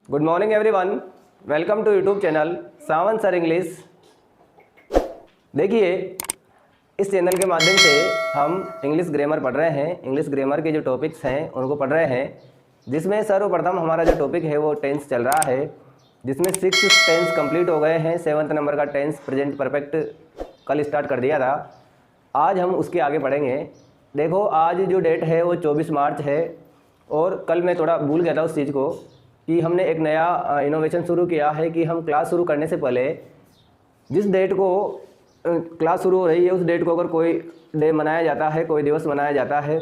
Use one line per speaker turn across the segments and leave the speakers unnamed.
Good morning everyone, welcome to YouTube channel Sawan sir English. देखिए, इस channel के माध्यम से हम इंग्लिश ग्रामर पढ़ रहे हैं। इंग्लिश ग्रामर के जो टॉपिक्स हैं उनको पढ़ रहे हैं, जिसमें सर्वप्रथम हमारा जो टॉपिक है वो टेंस चल रहा है, जिसमें 6 टेंस कंप्लीट हो गए हैं। 7th नंबर का टेंस प्रेजेंट परफेक्ट कल स्टार्ट कर दिया था। आज हम उसके आगे पढ़ेंगे। देखो, आज जो डेट है वो 24 मार्च है और कल मैं थोड़ा भूल गया था उस चीज़ को कि हमने एक नया इनोवेशन शुरू किया है कि हम क्लास शुरू करने से पहले जिस डेट को क्लास शुरू हो रही है उस डेट को अगर कोई डे मनाया जाता है, कोई दिवस मनाया जाता है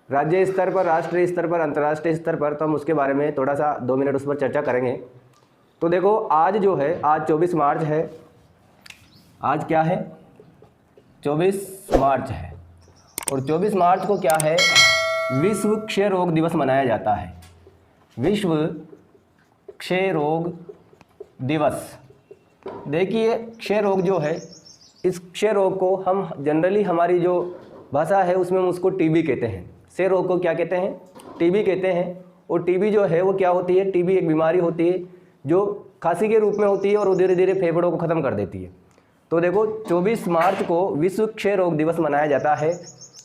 राज्य स्तर पर, राष्ट्रीय स्तर पर, अंतर्राष्ट्रीय स्तर पर, तो हम उसके बारे में थोड़ा सा 2 मिनट उस पर चर्चा करेंगे। तो देखो, आज जो है, आज 24 मार्च है। आज क्या है? 24 मार्च है। और 24 मार्च को क्या है? विश्व क्षय रोग दिवस मनाया जाता है। विश्व क्षय रोग दिवस। देखिए, क्षय रोग जो है, इस क्षय रोग को हम जनरली हमारी जो भाषा है उसमें हम उसको टीबी कहते हैं। क्षय रोग को क्या कहते हैं? टीबी कहते हैं। और टीबी जो है वो क्या होती है? टीबी एक बीमारी होती है जो खांसी के रूप में होती है और वो धीरे धीरे फेफड़ों को ख़त्म कर देती है। तो देखो, 24 मार्च को विश्व क्षय रोग दिवस मनाया जाता है,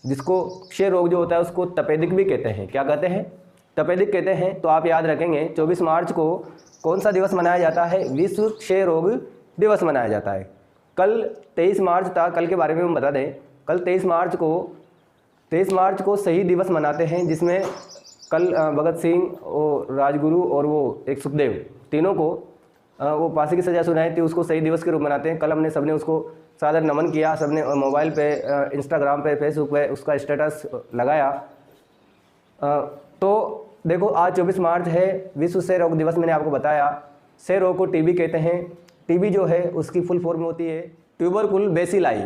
जिसको क्षय रोग जो होता है उसको तपेदिक भी कहते हैं। क्या कहते हैं? तपेदिक कहते हैं। तो आप याद रखेंगे, 24 मार्च को कौन सा दिवस मनाया जाता है? विश्व क्षय रोग दिवस मनाया जाता है। कल 23 मार्च था, कल के बारे में हम बता दें। कल 23 मार्च को शहीद दिवस मनाते हैं, जिसमें कल भगत सिंह और राजगुरु और वो एक सुखदेव, तीनों को वो फांसी की सज़ा सुनाई थी, उसको शहीद दिवस के रूप में मनाते हैं। कल हमने सबने उसको सादर नमन किया, सबने मोबाइल पे, इंस्टाग्राम पे, फेसबुक पे उसका स्टेटस लगाया। तो देखो, आज 24 मार्च है, विश्व क्षय रोग दिवस। मैंने आपको बताया, क्षय रोग को टीबी कहते हैं। टीबी जो है उसकी फुल फॉर्म होती है ट्यूबरकुल बेसिलाई।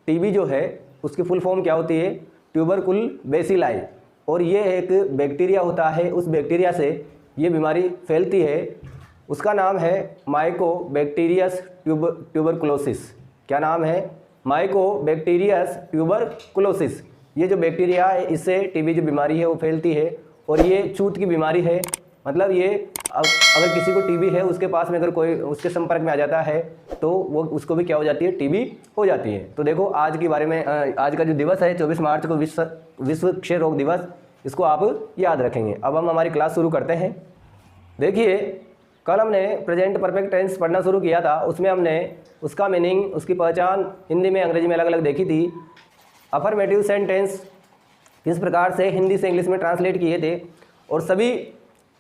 टीबी जो है उसकी फुल फॉर्म क्या होती है? ट्यूबरकुल बेसिलाई। और ये एक बैक्टीरिया होता है, उस बैक्टीरिया से ये बीमारी फैलती है। उसका नाम है माइकोबैक्टीरियस ट्यूबरकुलोसिस। क्या नाम है? माइकोबैक्टीरियस ट्यूबरकुलोसिस। ये जो बैक्टीरिया है, इससे टीबी जो बीमारी है वो फैलती है और ये छूत की बीमारी है। मतलब ये अगर किसी को टीबी है, उसके पास में अगर कोई उसके संपर्क में आ जाता है तो वो उसको भी क्या हो जाती है? टीबी हो जाती है। तो देखो, आज के बारे में, आज का जो दिवस है 24 मार्च को विश्व क्षय रोग दिवस, इसको आप याद रखेंगे। अब हम हमारी क्लास शुरू करते हैं। देखिए, कल हमने प्रेजेंट परफेक्ट टेंस पढ़ना शुरू किया था। उसमें हमने उसका मीनिंग, उसकी पहचान हिंदी में, अंग्रेजी में अलग अलग देखी थी। अफर्मेटिव सेंटेंस किस प्रकार से हिंदी से इंग्लिश में ट्रांसलेट किए थे। और सभी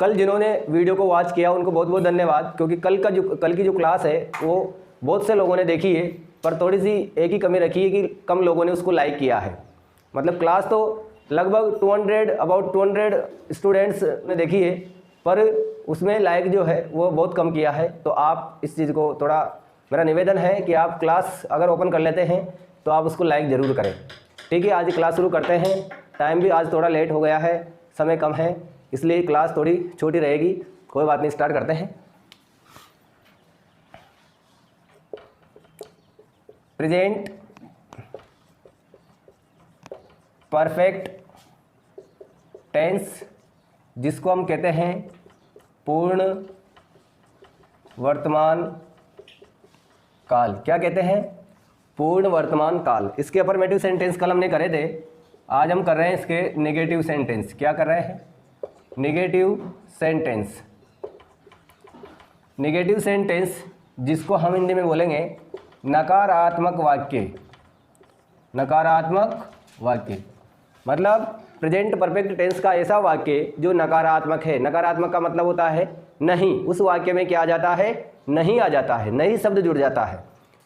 कल जिन्होंने वीडियो को वॉच किया उनको बहुत बहुत धन्यवाद, क्योंकि कल की जो क्लास है वो बहुत से लोगों ने देखी है, पर थोड़ी सी एक ही कमी रखी है कि कम लोगों ने उसको लाइक किया है। मतलब क्लास तो लगभग 200 स्टूडेंट्स ने देखी है, पर उसमें लाइक जो है वो बहुत कम किया है। तो आप इस चीज़ को थोड़ा, मेरा निवेदन है कि आप क्लास अगर ओपन कर लेते हैं तो आप उसको लाइक ज़रूर करें। ठीक है, आज क्लास शुरू करते हैं। टाइम भी आज थोड़ा लेट हो गया है, समय कम है, इसलिए क्लास थोड़ी छोटी रहेगी। कोई बात नहीं, स्टार्ट करते हैं। प्रेजेंट परफेक्ट टेंस, जिसको हम कहते हैं पूर्ण वर्तमान काल। क्या कहते हैं? पूर्ण वर्तमान काल। इसके अफर्मेटिव सेंटेंस कल हमने करे थे, आज हम कर रहे हैं इसके नेगेटिव सेंटेंस। क्या कर रहे हैं? Negative sentence. नेगेटिव सेंटेंस, जिसको हम हिंदी में बोलेंगे नकारात्मक वाक्य। नकारात्मक वाक्य मतलब प्रेजेंट परफेक्ट टेंस का ऐसा वाक्य जो नकारात्मक है। नकारात्मक का मतलब होता है नहीं। उस वाक्य में क्या आ जाता है? नहीं आ जाता है, नहीं शब्द जुड़ जाता है।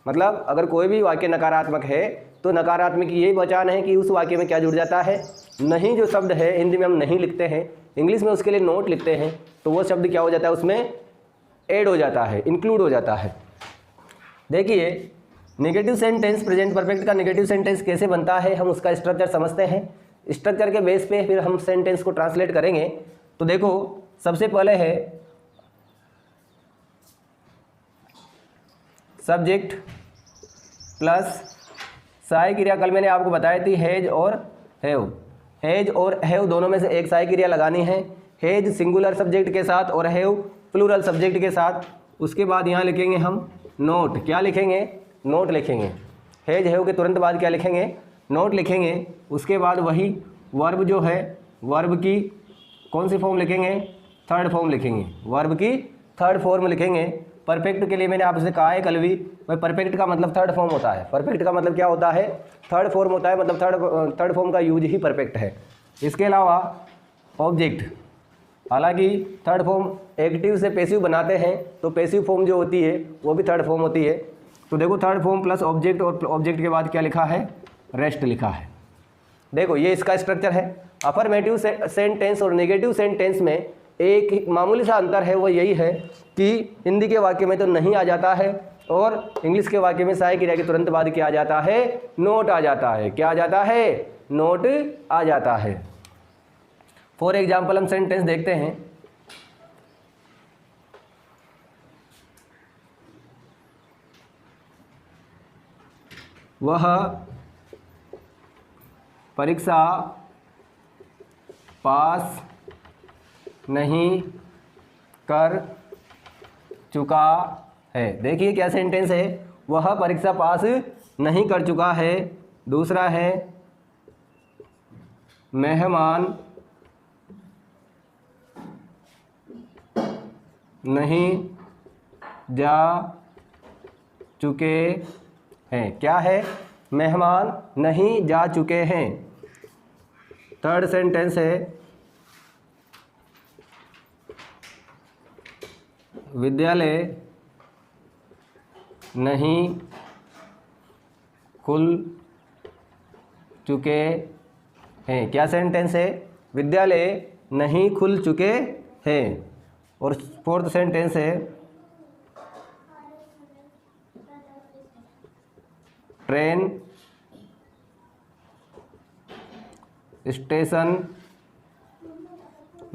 मतलब अगर कोई भी वाक्य नकारात्मक है तो नकारात्मक की यही पहचान है कि उस वाक्य में क्या जुड़ जाता है? नहीं। जो शब्द है, हिंदी में हम नहीं लिखते हैं, इंग्लिश में उसके लिए नोट लिखते हैं, तो वो शब्द क्या हो जाता है? उसमें ऐड हो जाता है, इंक्लूड हो जाता है। देखिए, नेगेटिव सेंटेंस, प्रेजेंट परफेक्ट का नेगेटिव सेंटेंस कैसे बनता है, हम उसका स्ट्रक्चर समझते हैं। स्ट्रक्चर के बेस पे फिर हम सेंटेंस को ट्रांसलेट करेंगे। तो देखो, सबसे पहले है सब्जेक्ट प्लस सहायक क्रिया। कल मैंने आपको बताई थी हैज और हैव। हैज और हैव दोनों में से एक सहायक क्रिया लगानी है। हैज सिंगुलर सब्जेक्ट के साथ और हैव प्लूरल सब्जेक्ट के साथ। उसके बाद यहाँ लिखेंगे हम नोट, क्या लिखेंगे, नोट लिखेंगे। हैज हैव के तुरंत बाद क्या लिखेंगे, नोट लिखेंगे। उसके बाद वही वर्ब जो है, वर्ब की कौन सी फॉर्म लिखेंगे, थर्ड फॉर्म लिखेंगे, वर्ब की थर्ड फॉर्म लिखेंगे। परफेक्ट के लिए मैंने आपसे कहा है कल भी, भाई परफेक्ट का मतलब थर्ड फॉर्म होता है। परफेक्ट का मतलब क्या होता है, थर्ड फॉर्म होता है, मतलब थर्ड फॉर्म का यूज ही परफेक्ट है। इसके अलावा ऑब्जेक्ट, हालांकि थर्ड फॉर्म एक्टिव से पैसिव बनाते हैं, तो पैसिव फॉर्म जो होती है वो भी थर्ड फॉर्म होती है। तो देखो थर्ड फॉर्म प्लस ऑब्जेक्ट, और ऑब्जेक्ट के बाद क्या लिखा है, रेस्ट लिखा है। देखो ये इसका स्ट्रक्चर है। अफर्मेटिव सेंटेंस और नेगेटिव सेंटेंस में एक मामूली सा अंतर है, वो यही है कि हिंदी के वाक्य में तो नहीं आ जाता है, और इंग्लिश के वाक्य में सहायक क्रिया के तुरंत बाद क्या आ जाता है, नोट आ जाता है। क्या आ जाता है, नोट आ जाता है। फॉर एग्जाम्पल हम सेंटेंस देखते हैं। वह परीक्षा पास नहीं कर चुका है। देखिए क्या सेंटेंस है, वह परीक्षा पास नहीं कर चुका है। दूसरा है मेहमान नहीं जा चुके हैं। क्या है, मेहमान नहीं जा चुके हैं। थर्ड सेंटेंस है विद्यालय नहीं खुल चुके हैं। क्या सेंटेंस है, विद्यालय नहीं खुल चुके हैं। और फोर्थ सेंटेंस है ट्रेन स्टेशन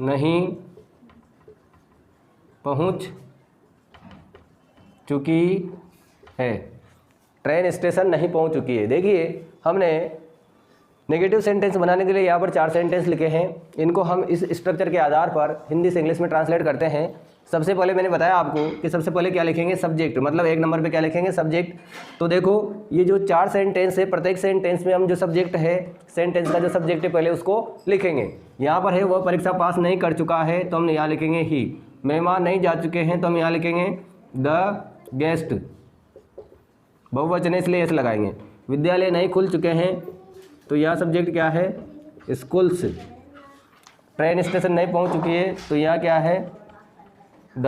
नहीं पहुंच चुकी है। ट्रेन स्टेशन नहीं पहुंच चुकी है। देखिए हमने नेगेटिव सेंटेंस बनाने के लिए यहाँ पर 4 सेंटेंस लिखे हैं। इनको हम इस स्ट्रक्चर के आधार पर हिंदी से इंग्लिश में ट्रांसलेट करते हैं। सबसे पहले मैंने बताया आपको कि सबसे पहले क्या लिखेंगे, सब्जेक्ट, मतलब 1 नंबर पे क्या लिखेंगे, सब्जेक्ट। तो देखो ये जो 4 सेंटेंस है, प्रत्येक सेंटेंस में हम जो सब्जेक्ट है, सेंटेंस का जो सब्जेक्ट है पहले उसको लिखेंगे। यहाँ पर है वह परीक्षा पास नहीं कर चुका है, तो हम यहाँ लिखेंगे ही। मेहमान नहीं जा चुके हैं, तो हम यहाँ लिखेंगे द गेस्ट, बहुवचन है इसलिए एस लगाएंगे। विद्यालय नहीं खुल चुके हैं, तो यहाँ सब्जेक्ट क्या है, स्कूल्स। ट्रेन स्टेशन नहीं पहुँच चुकी है, तो यहाँ क्या है, द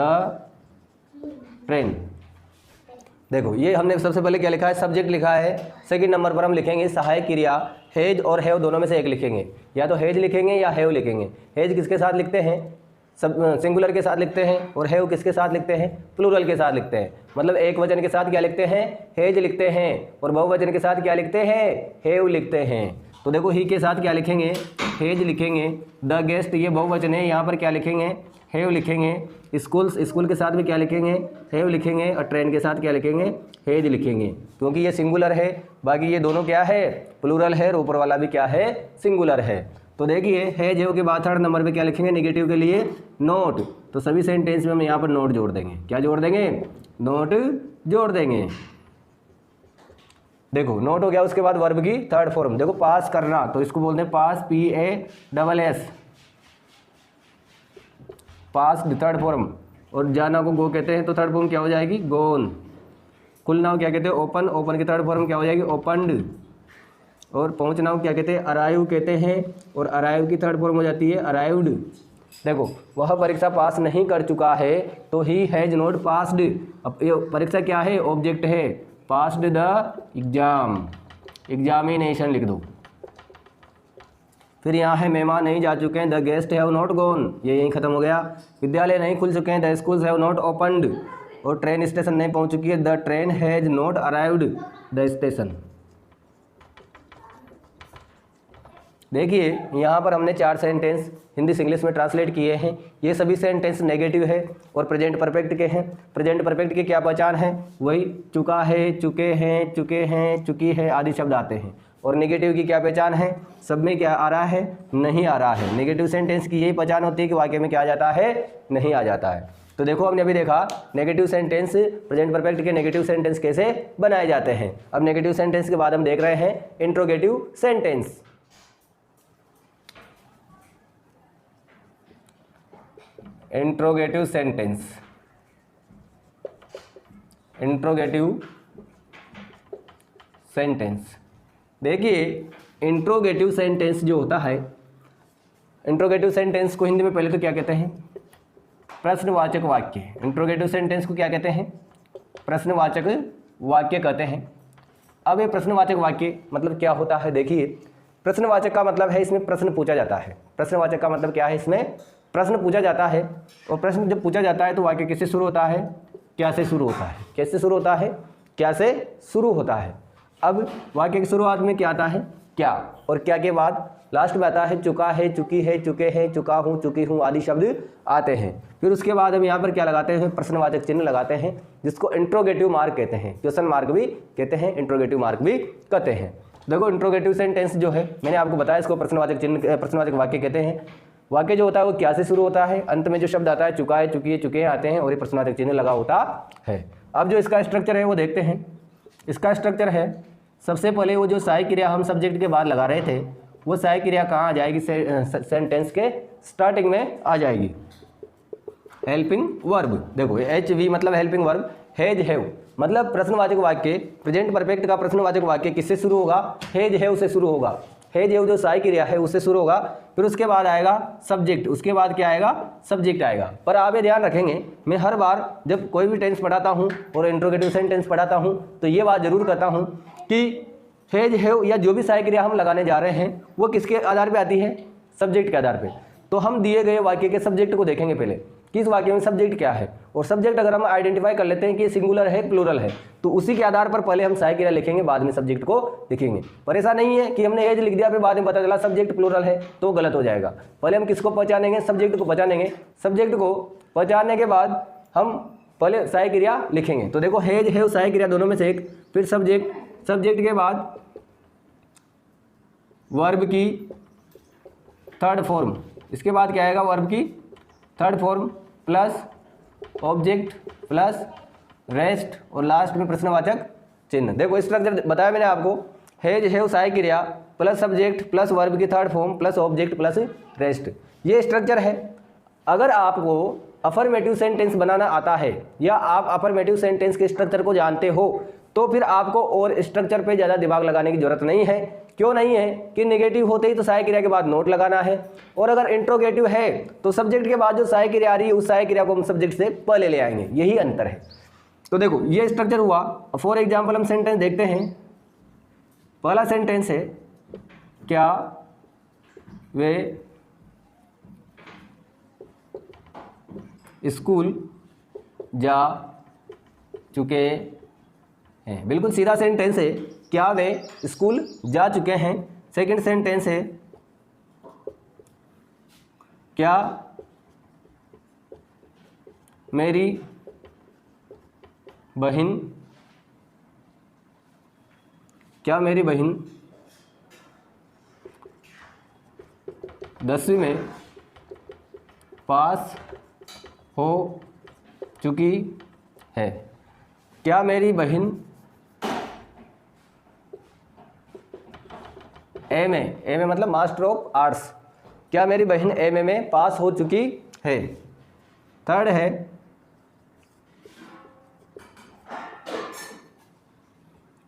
ट्रेन। देखो ये हमने सबसे पहले क्या लिखा है, सब्जेक्ट लिखा है। सेकंड नंबर पर हम लिखेंगे सहायक क्रिया, हैज और हैव दोनों में से एक लिखेंगे। या तो हैज लिखेंगे या हैव लिखेंगे। हैज किसके साथ लिखते हैं, सब सिंगुलर के साथ लिखते हैं, और हैव किसके साथ लिखते हैं, प्लूरल के साथ लिखते हैं। मतलब एक वचन के साथ क्या लिखते हैं, हैज लिखते हैं, और बहुवचन के साथ क्या लिखते हैं, हैव लिखते हैं। तो देखो ही के साथ क्या लिखेंगे, हैज लिखेंगे। द गेस्ट ये बहुवचन है, यहाँ पर क्या लिखेंगे, हैव लिखेंगे। स्कूल्स, स्कूल के साथ भी क्या लिखेंगे, हैव लिखेंगे। और ट्रेन के साथ क्या लिखेंगे, हैज लिखेंगे, क्योंकि ये सिंगुलर है। बाकी ये दोनों क्या है, प्लूरल है, और ऊपर वाला भी क्या है, सिंगुलर है। तो देखिए हैज हैव के बाद थर्ड नंबर पे क्या लिखेंगे, नेगेटिव के लिए नोट। तो सभी सेंटेंस में हम यहाँ पर नोट जोड़ देंगे। क्या जोड़ देंगे, नोट जोड़ देंगे। देखो नोट हो गया। उसके बाद वर्ब की थर्ड फॉर्म, देखो पास करना, तो इसको बोलते हैं पास, PASS, पास थर्ड फॉर्म। और जाना को गो कहते हैं, तो थर्ड फॉर्म क्या हो जाएगी, गोन। खुलना को क्या कहते हैं, ओपन, ओपन की थर्ड फॉर्म क्या हो जाएगी, ओपनड। और पहुंचना को क्या कहते हैं, अराइव कहते हैं, और अराइव की थर्ड फॉर्म हो जाती है अराइव्ड। देखो वह परीक्षा पास नहीं कर चुका है, तो ही हैज नॉट पास्ड। अब ये परीक्षा क्या है, ऑब्जेक्ट है, पास्ड द एग्जाम, एग्जामिनेशन लिख दो। फिर यहाँ है मेहमान नहीं जा चुके हैं, the guest have not gone, ये यहीं खत्म हो गया। विद्यालय नहीं खुल चुके हैं, the schools have not opened. और ट्रेन स्टेशन नहीं पहुँच चुकी है, the train has not arrived the station. देखिए यहाँ पर हमने 4 सेंटेंस हिंदी से इंग्लिश में ट्रांसलेट किए हैं। ये सभी सेंटेंस नेगेटिव है और प्रेजेंट परफेक्ट के हैं। प्रेजेंट परफेक्ट की क्या पहचान है, वही चुका है, चुके हैं, चुके हैं, चुकी है आदि शब्द आते हैं। और नेगेटिव की क्या पहचान है, सब में क्या आ रहा है, नहीं आ रहा है। नेगेटिव सेंटेंस की यही पहचान होती है कि वाक्य में क्या आ जाता है, नहीं आ जाता है। तो देखो हमने अभी देखा नेगेटिव सेंटेंस, प्रेजेंट परफेक्ट के नेगेटिव सेंटेंस कैसे बनाए जाते हैं। अब नेगेटिव सेंटेंस के बाद हम देख रहे हैं interrogative sentence. Interrogative sentence, interrogative sentence. देखिए इंट्रोगेटिव सेंटेंस जो होता है, इंट्रोगेटिव सेंटेंस को हिंदी में पहले तो क्या कहते हैं, प्रश्नवाचक वाक्य। इंट्रोगेटिव सेंटेंस को क्या कहते हैं, प्रश्नवाचक वाक्य कहते हैं। अब ये प्रश्नवाचक वाक्य मतलब क्या होता है, देखिए प्रश्नवाचक का मतलब है इसमें प्रश्न पूछा जाता है। प्रश्नवाचक का मतलब क्या है, इसमें प्रश्न पूछा जाता है। और प्रश्न जब पूछा जाता है तो वाक्य किससे शुरू होता है, क्या से शुरू होता है, कैसे शुरू होता है, क्या से शुरू होता है। अब वाक्य की शुरुआत में क्या आता है, क्या, और क्या के बाद लास्ट में आता है चुका है, चुकी है, चुके हैं, चुका हूँ, चुकी हूँ आदि शब्द आते हैं। फिर उसके बाद हम यहाँ पर क्या लगाते हैं, प्रश्नवाचक चिन्ह लगाते हैं, जिसको इंट्रोगेटिव मार्क कहते हैं, क्वेश्चन मार्क भी कहते हैं, इंट्रोगेटिव मार्क भी कहते हैं। देखो इंट्रोगेटिव सेंटेंस जो है मैंने आपको बताया, इसको प्रश्नवाचक चिन्ह, प्रश्नवाचक वाक्य कहते हैं। वाक्य जो होता है वो क्या से शुरू होता है, अंत में जो शब्द आता है चुका है, चुकी है, चुके हैं आते हैं, और ये प्रश्नवाचक चिन्ह लगा होता है। अब जो इसका स्ट्रक्चर है वो देखते हैं। इसका स्ट्रक्चर है, सबसे पहले वो जो सहायक क्रिया हम सब्जेक्ट के बाद लगा रहे थे, वो सहायक क्रिया कहाँ आ जाएगी, सेंटेंस के स्टार्टिंग में आ जाएगी, हेल्पिंग वर्ब। देखो HV मतलब हेल्पिंग वर्ब, हैज हैव मतलब प्रश्नवाचक वाक्य, प्रेजेंट परफेक्ट का प्रश्नवाचक वाक्य किससे शुरू होगा, हैज हैव से शुरू होगा। हैज हैव जो सहायक क्रिया है उससे शुरू होगा, फिर उसके बाद आएगा सब्जेक्ट, उसके बाद क्या आएगा, सब्जेक्ट आएगा। पर आप ये ध्यान रखेंगे, मैं हर बार जब कोई भी टेंस पढ़ाता हूँ और इंट्रोगेटिव सेंटेंस पढ़ाता हूँ तो ये बात जरूर करता हूँ कि हैज हैव या जो भी सहायक क्रिया हम लगाने जा रहे हैं वो किसके आधार पे आती है, सब्जेक्ट के आधार पे। तो हम दिए गए वाक्य के सब्जेक्ट को देखेंगे पहले कि इस वाक्य में सब्जेक्ट क्या है, और सब्जेक्ट अगर हम आइडेंटिफाई कर लेते हैं कि सिंगुलर है प्लूरल है तो उसी के आधार पर पहले हम सहायक क्रिया लिखेंगे, बाद में सब्जेक्ट को लिखेंगे। पर ऐसा नहीं है कि हमने एज लिख दिया फिर बाद में पता चला सब्जेक्ट प्लूरल है, तो गलत हो जाएगा। पहले हम किसको पहचानेंगे, सब्जेक्ट को पहचानेंगे। सब्जेक्ट को पहचानने के बाद हम पहले सहायक क्रिया लिखेंगे। तो देखो हैज हैव सहायक क्रिया दोनों में से एक, फिर सब्जेक्ट, सब्जेक्ट के बाद वर्ब की थर्ड फॉर्म, इसके बाद क्या आएगा, वर्ब की third form plus object plus rest, और लास्ट में प्रश्नवाचक चिन्ह। देखो स्ट्रक्चर बताया मैंने आपको, हैज हैव सहायक क्रिया प्लस सब्जेक्ट प्लस वर्ब की third form plus object plus rest, ये स्ट्रक्चर है। अगर आपको अफर्मेटिव सेंटेंस बनाना आता है या आप अफर्मेटिव सेंटेंस के स्ट्रक्चर को जानते हो तो फिर आपको और स्ट्रक्चर पे ज़्यादा दिमाग लगाने की जरूरत नहीं है। क्यों नहीं है कि नेगेटिव होते ही तो सहायक क्रिया के बाद नोट लगाना है, और अगर इंट्रोगेटिव है तो सब्जेक्ट के बाद जो सहायक क्रिया आ रही है उस सहायक क्रिया को हम सब्जेक्ट से पहले ले आएंगे, यही अंतर है। तो देखो ये स्ट्रक्चर हुआ। फॉर एग्जाम्पल हम सेंटेंस देखते हैं। पहला सेंटेंस है, क्या वे स्कूल जा चुके हैं। बिल्कुल सीधा सेंटेंस है, क्या वे स्कूल जा चुके हैं। सेकंड सेंटेंस है, क्या मेरी बहन, क्या मेरी बहन 10वीं में पास हो चुकी है। क्या मेरी बहन एमए मतलब मास्टर ऑफ आर्ट्स, क्या मेरी बहन एमए में पास हो चुकी है। थर्ड है,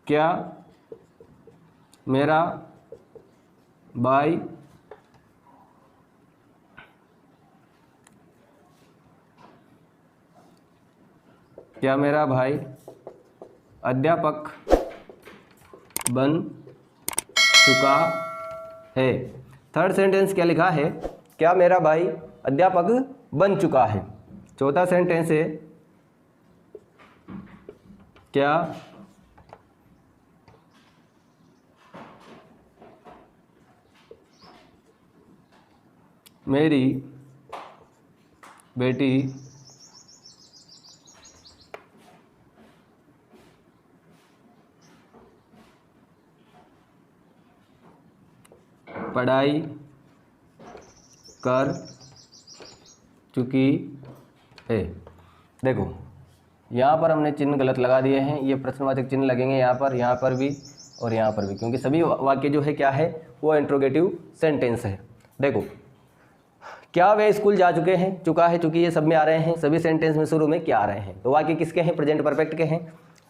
क्या मेरा भाई अध्यापक बन चुका है। थर्ड सेंटेंस क्या लिखा है, क्या मेरा भाई अध्यापक बन चुका है। चौथा सेंटेंस है, क्या मेरी बेटी पढ़ाई कर चुकी है। देखो यहाँ पर हमने चिन्ह गलत लगा दिए हैं, ये प्रश्नवाचक चिन्ह लगेंगे यहाँ पर भी और यहाँ पर भी, क्योंकि सभी वाक्य जो है क्या है वो इंट्रोगेटिव सेंटेंस है। देखो, क्या वे स्कूल जा चुके हैं, चुका है, चूंकि ये सब में आ रहे हैं, सभी सेंटेंस में शुरू में क्या आ रहे हैं, तो वाक्य किसके हैं, प्रेजेंट परफेक्ट के हैं।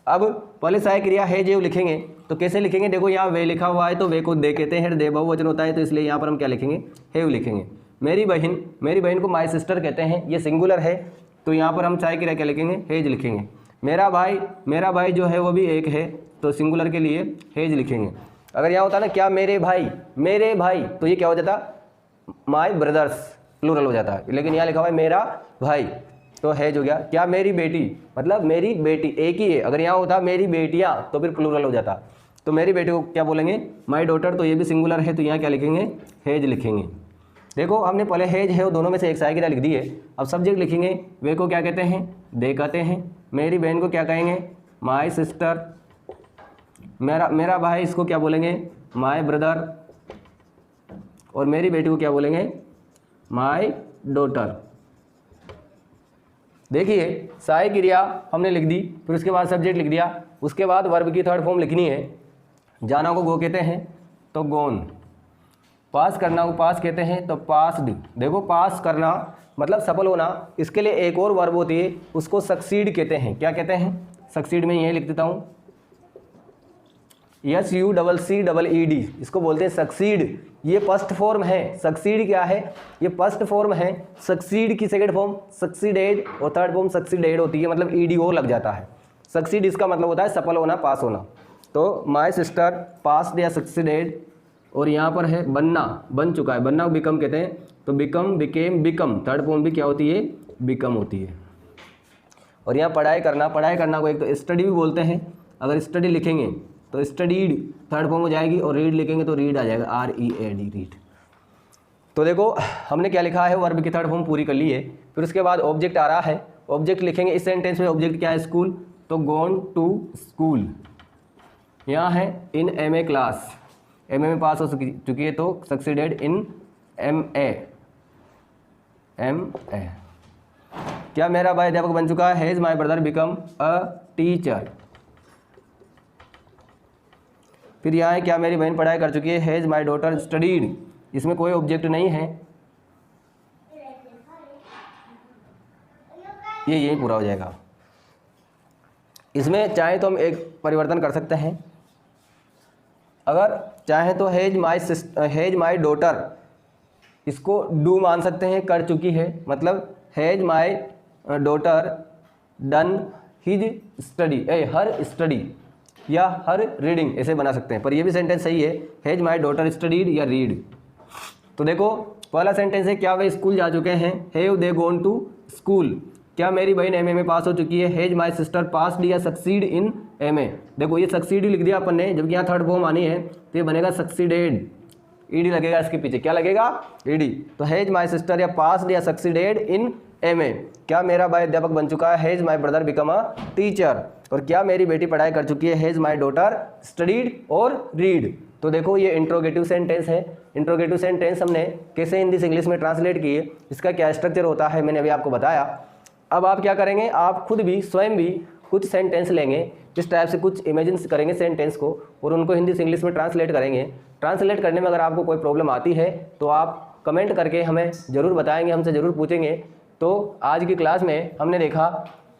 अब पहले सहायक क्रिया है जो लिखेंगे तो कैसे लिखेंगे, देखो यहाँ वे लिखा हुआ है तो वे को दे कहते हैं, दे बहुवचन होता है तो इसलिए यहाँ पर हम क्या लिखेंगे, हैव लिखेंगे। मेरी बहन को माई सिस्टर कहते हैं, ये सिंगुलर है तो यहाँ पर हम सहायक क्रिया क्या लिखेंगे, हेज लिखेंगे। मेरा भाई जो है वो भी एक है तो सिंगुलर के लिए हेज लिखेंगे। अगर यहाँ होता ना क्या मेरे भाई तो ये क्या हो जाता, माई ब्रदर्स प्लूरल हो जाता है, लेकिन यहाँ लिखा हुआ है मेरा भाई तो हेज हो गया। क्या मेरी बेटी, मतलब मेरी बेटी एक ही है, अगर यहाँ होता मेरी बेटियाँ तो फिर प्लूरल हो जाता, तो मेरी बेटी को क्या बोलेंगे, माई डॉटर, तो ये भी सिंगुलर है तो यहाँ क्या लिखेंगे, हेज लिखेंगे। देखो हमने पहले हेज है वो दोनों में से एक सहायक क्रिया लिख दी है। अब सब्जेक्ट लिखेंगे, वे को क्या कहते हैं, दे कहते हैं। मेरी बहन को क्या कहेंगे, माई सिस्टर। मेरा भाई, इसको क्या बोलेंगे, माई ब्रदर। और मेरी बेटी को क्या बोलेंगे, माई डॉटर। देखिए सहायक क्रिया हमने लिख दी, फिर उसके बाद सब्जेक्ट लिख दिया, उसके बाद वर्ब की थर्ड फॉर्म लिखनी है। जाना को गो कहते हैं तो गोन, पास करना को पास कहते हैं तो पास्ड। देखो पास करना मतलब सफल होना, इसके लिए एक और वर्ब होती है उसको सक्सीड कहते हैं। क्या कहते हैं, सक्सीड में यही लिख देता हूँ, SUCCEED, इसको बोलते हैं सक्सीड। ये फर्स्ट फॉर्म है, सक्सीड क्या है, ये फर्स्ट फॉर्म है। सक्सीड की सेकंड फॉर्म सक्सीडेड और थर्ड फॉर्म सक्सीडेड होती है, मतलब ED और लग जाता है। सक्सीड इसका मतलब होता है सफल होना, पास होना। तो माई सिस्टर पास्ड या सक्सीडेड। और यहाँ पर है बनना, बन चुका है, बनना को बिकम कहते हैं तो become, became, become, third form भी क्या होती है, बिकम होती है। और यहाँ पढ़ाई करना को एक तो स्टडी भी बोलते हैं। अगर स्टडी लिखेंगे तो स्टडीड थर्ड फॉर्म हो जाएगी, और रीड लिखेंगे तो रीड आ जाएगा, READ, रीड। तो देखो हमने क्या लिखा है, वर्ब की थर्ड फॉर्म पूरी कर ली है। फिर उसके बाद ऑब्जेक्ट आ रहा है, ऑब्जेक्ट लिखेंगे इस सेंटेंस में। ऑब्जेक्ट क्या है, स्कूल, तो गॉन टू स्कूल। यहाँ है इन MA क्लास, MA में पास हो चुकी है तो सक्सीडेड इन MA। क्या मेरा भाई अध्यापक बन चुका है, has my brother become a teacher. फिर यहाँ है क्या मेरी बहन पढ़ाई कर चुकी है, हैज माई डॉटर स्टडीड। इसमें कोई ऑब्जेक्ट नहीं है, ये यही पूरा हो जाएगा। इसमें चाहे तो हम एक परिवर्तन कर सकते हैं, अगर चाहे तो हैज माई डॉटर, इसको डू मान सकते हैं, कर चुकी है, मतलब has my daughter done his study, her study या हर रीडिंग, ऐसे बना सकते हैं। पर ये भी सेंटेंस सही है, हैज माई डॉटर स्टडीड या रीड। तो देखो पहला सेंटेंस है क्या वे स्कूल जा चुके हैं, have they gone to school. क्या मेरी बहन MA में पास हो चुकी है, हैज माई सिस्टर पास्ड या सक्सीड इन MA। देखो ये सक्सीड ही लिख दिया अपन ने, जबकि यहाँ थर्ड फॉर्म आनी है तो ये बनेगा सक्सीडेड, ED लगेगा इसके पीछे, क्या लगेगा, ED। तो हैज माई सिस्टर या पास्ड या सक्सीडेड इन MA। क्या मेरा भाई अध्यापक बन चुका है, has my brother become a teacher. और क्या मेरी बेटी पढ़ाई कर चुकी है, हैज माई डॉटर स्टडीड और रीड। तो देखो ये इंट्रोगेटिव सेंटेंस है। इंट्रोगेटिव सेंटेंस हमने कैसे हिंदी से इंग्लिश में ट्रांसलेट किए, इसका क्या स्ट्रक्चर होता है मैंने अभी आपको बताया। अब आप क्या करेंगे, आप खुद भी स्वयं भी कुछ सेंटेंस लेंगे, इस टाइप से कुछ इमेजिन करेंगे सेंटेंस को और उनको हिंदी से इंग्लिश में ट्रांसलेट करेंगे। ट्रांसलेट करने में अगर आपको कोई प्रॉब्लम आती है तो आप कमेंट करके हमें ज़रूर बताएंगे, हमसे ज़रूर पूछेंगे। तो आज की क्लास में हमने देखा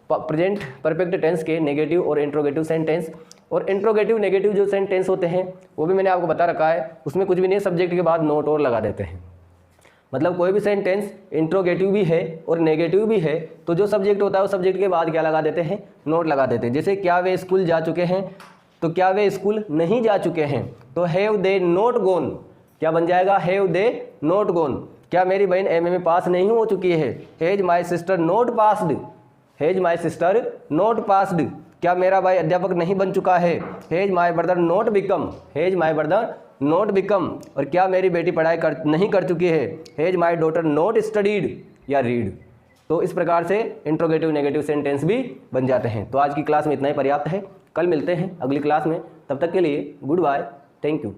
प्रेजेंट परफेक्ट टेंस के नेगेटिव और इंट्रोगेटिव सेंटेंस। और इंट्रोगेटिव नेगेटिव जो सेंटेंस होते हैं वो भी मैंने आपको बता रखा है, उसमें कुछ भी नहीं, सब्जेक्ट के बाद नोट और लगा देते हैं। मतलब कोई भी सेंटेंस इंट्रोगेटिव भी है और नेगेटिव भी है तो जो सब्जेक्ट होता है वो सब्जेक्ट के बाद क्या लगा देते हैं, नोट लगा देते हैं। जैसे क्या वे स्कूल जा चुके हैं, तो क्या वे स्कूल नहीं जा चुके हैं तो हैव दे नॉट गॉन, क्या बन जाएगा, हैव दे नॉट गॉन। क्या मेरी बहन MA में पास नहीं हो चुकी है, has my sister not passed, has my sister not passed. क्या मेरा भाई अध्यापक नहीं बन चुका है, has my brother not become, has my brother not become. और क्या मेरी बेटी पढ़ाई नहीं कर चुकी है, has my daughter not studied या रीड। तो इस प्रकार से इंट्रोगेटिव नेगेटिव सेंटेंस भी बन जाते हैं। तो आज की क्लास में इतना ही पर्याप्त है, कल मिलते हैं अगली क्लास में, तब तक के लिए गुड बाय, थैंक यू।